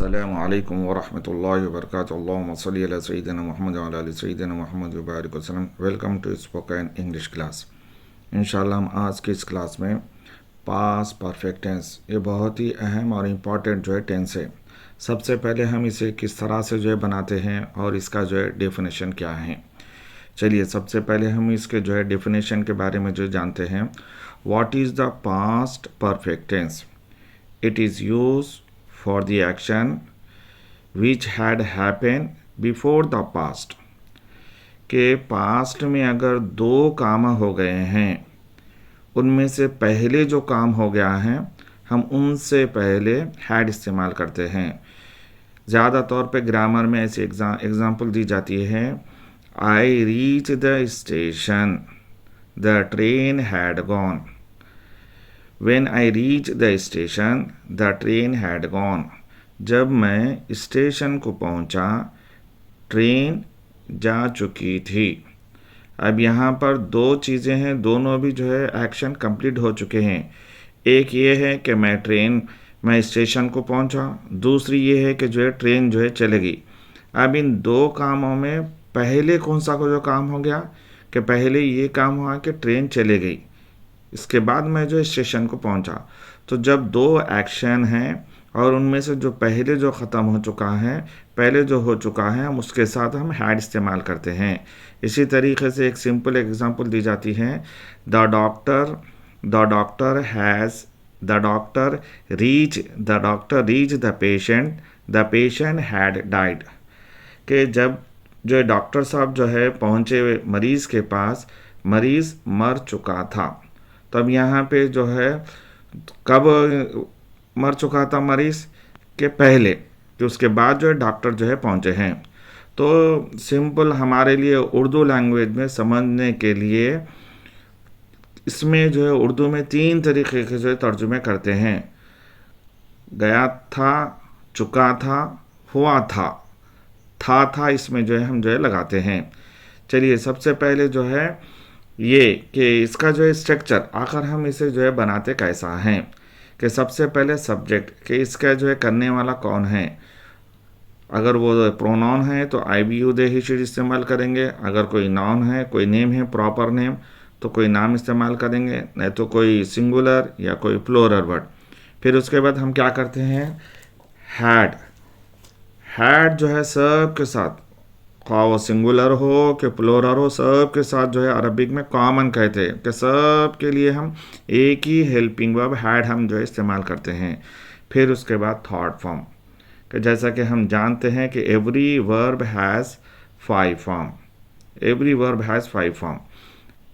अस्सलामुअलैकुम वरहमतुल्लाहि वबरकातुहू। अल्लाहुम्मा सल्लि अला सय्यिदिना मुहम्मद व अला आलि सय्यिदिना मुहम्मद व बारिक वसल्लम। Welcome to spoken English class. इंशाल्लाह हम आज की इस क्लास में पास परफेक्ट टेंस, ये बहुत ही अहम और इम्पॉर्टेंट जो है टेंस है। सबसे पहले हम इसे किस तरह से जो है बनाते हैं और इसका जो है डेफिनेशन क्या है। चलिए सबसे पहले हम इसके जो है डेफिनेशन के बारे में जो जानते हैं। What is the past perfect tense? It is use for the action which had happened before the past। के पास्ट में अगर दो काम हो गए हैं, उनमें से पहले जो काम हो गया है हम उनसे पहले हैड इस्तेमाल करते हैं। ज़्यादा तौर पे ग्रामर में ऐसी एग्जाम्पल दी जाती है। I reach the station, the train had gone. When I reached the station, the train had gone। जब मैं स्टेशन को पहुंचा, ट्रेन जा चुकी थी। अब यहाँ पर दो चीज़ें हैं, दोनों भी जो है एक्शन कंप्लीट हो चुके हैं। एक ये है कि मैं स्टेशन को पहुंचा, दूसरी ये है कि जो है ट्रेन जो है चलेगी। अब इन दो कामों में पहले कौन सा को जो काम हो गया कि पहले ये काम हुआ कि ट्रेन चले गई, इसके बाद मैं जो स्टेशन को पहुंचा। तो जब दो एक्शन हैं और उनमें से जो पहले जो ख़त्म हो चुका है, पहले जो हो चुका है, हम उसके साथ हम हैड इस्तेमाल करते हैं। इसी तरीके से एक सिंपल एग्जांपल दी जाती है। The doctor reach the patient had died. कि जब जो डॉक्टर साहब जो है पहुँचे मरीज़ के पास, मरीज़ मर चुका था। तब यहाँ पे जो है कब मर चुका था मरीज़ के पहले, कि उसके बाद जो है डॉक्टर जो है पहुँचे हैं। तो सिंपल हमारे लिए उर्दू लैंग्वेज में समझने के लिए इसमें जो है उर्दू में तीन तरीके के जो है तर्जुमे करते हैं। गया था, चुका था, हुआ था इसमें जो है हम जो है लगाते हैं। चलिए सबसे पहले जो है ये कि इसका जो है स्ट्रक्चर आखिर हम इसे जो है बनाते कैसा है। कि सबसे पहले सब्जेक्ट, कि इसका जो है करने वाला कौन है। अगर वो प्रोनाउन है तो I we you they he should इस्तेमाल करेंगे। अगर कोई नाउन है, कोई नेम है, प्रॉपर नेम, तो कोई नाम इस्तेमाल करेंगे, नहीं तो कोई सिंगुलर या कोई प्लूरल वर्ड। फिर उसके बाद हम क्या करते हैं, हैड जो है सब के साथ, खा वो सिंगुलर हो कि प्लूरल हो, सब के साथ जो है अरबिक में कॉमन कहते हैं कि सब के लिए हम एक ही हेल्पिंग वर्ब हैड हम जो है इस्तेमाल करते हैं। फिर उसके बाद थर्ड फॉर्म, कि जैसा कि हम जानते हैं कि एवरी वर्ब हैज़ 5 फॉर्म।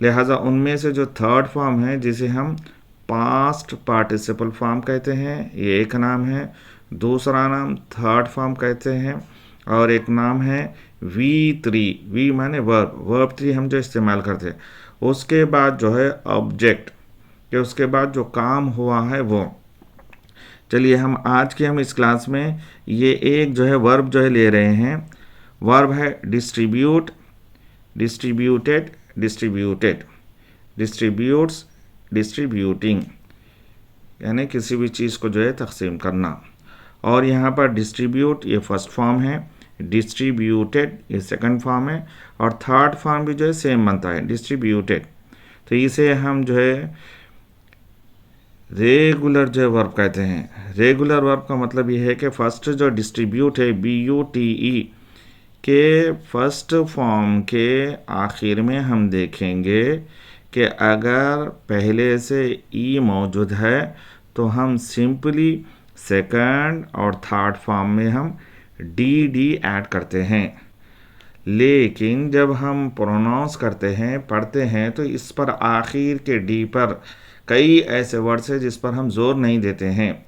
लिहाजा उनमें से जो थर्ड फॉर्म है जिसे हम पास्ट पार्टिसिपल फॉर्म कहते हैं, ये एक नाम है। दूसरा नाम थर्ड फॉर्म कहते हैं और एक नाम है वी माने वर्ब 3 हम जो इस्तेमाल करते हैं। उसके बाद जो है ऑब्जेक्ट, कि उसके बाद जो काम हुआ है वो। चलिए हम इस क्लास में ये एक जो है वर्ब जो है ले रहे हैं। वर्ब है डिस्ट्रीब्यूट, डिस्ट्रीब्यूटेड, डिस्ट्रीब्यूट्स, डिस्ट्रीब्यूटिंग, यानी किसी भी चीज़ को जो है तकसीम करना। और यहाँ पर डिस्ट्रीब्यूट ये फर्स्ट फॉर्म है, डिस्ट्रीब्यूटेड ये सेकंड फॉर्म है, और थर्ड फॉर्म भी जो है सेम बनता है, डिस्ट्रीब्यूटेड। तो इसे हम जो है रेगुलर जो है वर्ब कहते हैं। रेगुलर वर्ब का मतलब ये है कि फर्स्ट जो डिस्ट्रीब्यूट है BUTE के फर्स्ट फॉर्म के आखिर में हम देखेंगे कि अगर पहले से ई मौजूद है तो हम सिंपली सेकंड और थर्ड फॉर्म में हम डी ऐड करते हैं। लेकिन जब हम प्रोनाउंस करते हैं, पढ़ते हैं, तो इस पर आखिर के डी पर कई ऐसे वर्ड्स हैं जिस पर हम जोर नहीं देते हैं।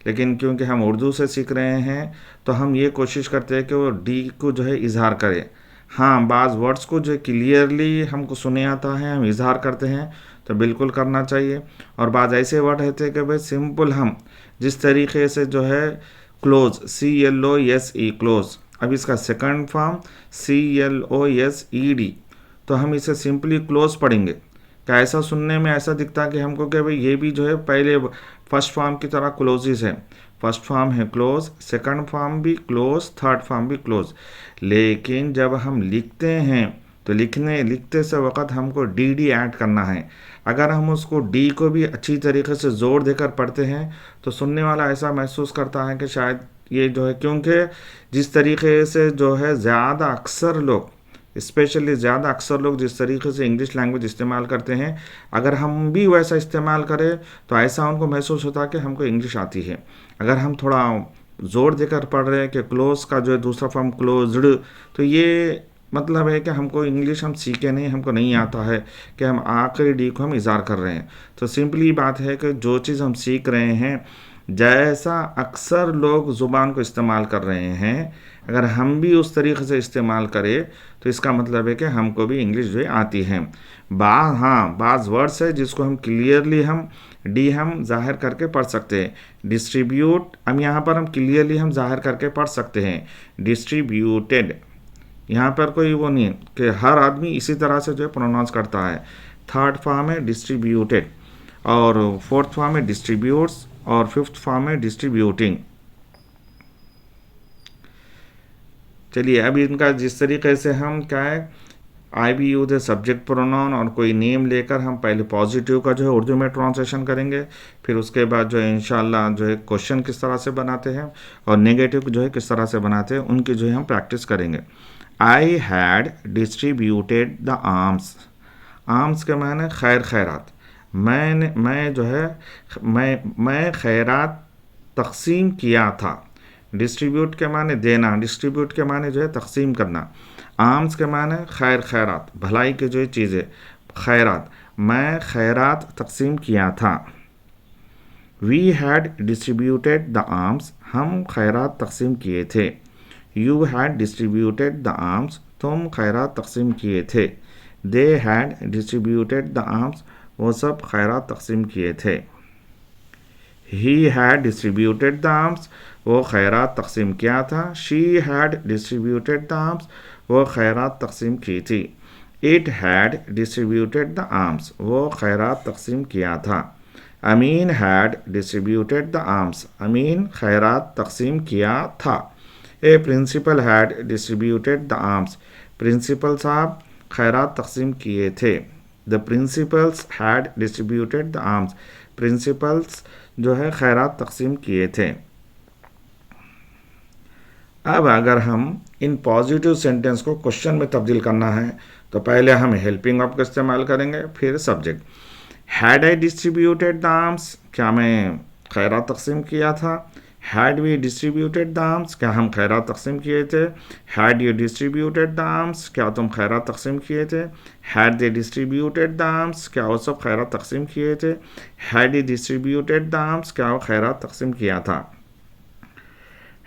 लेकिन क्योंकि हम उर्दू से सीख रहे हैं तो हम ये कोशिश करते हैं कि वो डी को जो है इजहार करें। हाँ, बाज़ वर्ड्स को जो क्लियरली हमको सुने आता है, हम इजहार करते हैं, तो बिल्कुल करना चाहिए। और बाज़ ऐसे वर्ड रहते हैं कि भाई सिंपल हम जिस तरीके से जो है क्लोज, CLOSE क्लोज, अब इसका सेकंड फॉर्म CLOSED, तो हम इसे सिंपली क्लोज पढ़ेंगे। क्या ऐसा सुनने में ऐसा दिखता है कि हमको कि भाई ये भी जो है पहले फर्स्ट फॉर्म की तरह क्लोजिस है। फर्स्ट फॉर्म है क्लोज, सेकंड फॉर्म भी क्लोज, थर्ड फॉर्म भी क्लोज। लेकिन जब हम लिखते हैं तो लिखते से वक़्त हमको डी ऐड करना है। अगर हम उसको डी को भी अच्छी तरीके से ज़ोर देकर पढ़ते हैं तो सुनने वाला ऐसा महसूस करता है कि शायद ये जो है, क्योंकि जिस तरीके से जो है ज़्यादा अक्सर लोग, स्पेशली ज़्यादा अक्सर लोग जिस तरीके से इंग्लिश लैंग्वेज इस्तेमाल करते हैं, अगर हम भी वैसा इस्तेमाल करें तो ऐसा उनको महसूस होता है कि हमको इंग्लिश आती है। अगर हम थोड़ा ज़ोर देकर पढ़ रहे हैं कि क्लोज का जो है दूसरा फॉर्म क्लोज्ड, तो ये मतलब है कि हमको इंग्लिश हम सीखे नहीं, हमको नहीं आता है कि हम आखिरी डी को हम इज़ार कर रहे हैं। तो सिंपली बात है कि जो चीज़ हम सीख रहे हैं, जैसा अक्सर लोग ज़ुबान को इस्तेमाल कर रहे हैं, अगर हम भी उस तरीके से इस्तेमाल करें तो इसका मतलब है कि हमको भी इंग्लिश जो है आती है। बाज़ वर्ड्स है जिसको हम क्लियरली हम डी हम ज़ाहिर करके पढ़ सकते हैं। डिस्ट्रीब्यूट, हम यहाँ पर हम क्लियरली हम ज़ाहिर करके पढ़ सकते हैं डिस्ट्रीब्यूटेड। यहाँ पर कोई वो नहीं है कि हर आदमी इसी तरह से जो है प्रोनाउंस करता है। थर्ड फॉर्म है डिस्ट्रीब्यूटेड, और फोर्थ फॉर्म है डिस्ट्रीब्यूट्स, और फिफ्थ फॉर्म है डिस्ट्रीब्यूटिंग। चलिए अब इनका जिस तरीके से हम क्या है, आई बी यूज सब्जेक्ट प्रोनाउन और कोई नेम लेकर हम पहले पॉजिटिव का जो है उर्दू में ट्रांसलेशन करेंगे, फिर उसके बाद जो है इंशाल्लाह जो है क्वेश्चन किस तरह से बनाते हैं और नेगेटिव जो है किस तरह से बनाते हैं, उनकी जो है हम प्रैक्टिस करेंगे। I had distributed the arms. Arms के माने खैर खैरात। मैं खैरात तकसीम किया था। डिस्ट्रीब्यूट के माने देना, डिस्ट्रीब्यूट के माने जो है तकसीम करना। आर्म्स के माने खैर खैरात, भलाई के जो है चीज़ें, खैरात। मैं खैरात तकसीम किया था। We had distributed the arms, हम खैरात तकसीम किए थे। You had distributed the arms, तुम खैरात तकसीम किए थे। They had distributed the arms, वो सब खैरात तकसीम किए थे। He had distributed the arms, वो खैरात तकसीम किया था। She had distributed the arms, वो खैरात तकसीम की थी। It had distributed the arms, वो खैरात तकसीम किया था। Amin had distributed the arms, अमीन खैरात तकसीम किया था। A principal had distributed the alms, principal साहब खैरात तकसीम किए थे। The principals had distributed the alms, principals जो है खैरात तकसीम किए थे। अब अगर हम इन पॉजिटिव सेंटेंस को क्वेश्चन में तब्दील करना है तो पहले हम हेल्पिंग ऑफ का इस्तेमाल करेंगे, फिर subject. Had I distributed the arms, क्या मैं खैरात तकसीम किया था। Had we distributed the arms, क्या हम खैरात तकसीम किए थे। Had you distributed the arms, क्या तुम खैरात तकसीम किए थे। Had they distributed the arms, क्या वो सब खैरात तकसीम किए थे। Had he distributed the arms, क्या वो खैरात तकसीम किया था।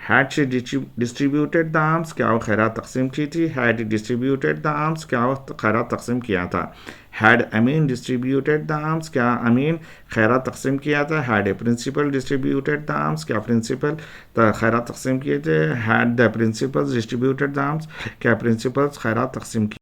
Had she distributed the arms, क्या वो खैरात तकसीम की थी। Had he distributed the arms, क्या वो खैरात तकसीम किया था। Had Amin distributed the arms, क्या अमीन खैरात तकसीम किया था। Had a principal distributed the arms, क्या प्रिंसिपल खैरात तकसीम किए थे। Had the principals distributed the arms, क्या प्रिंसिपल्स खैरात तकसीम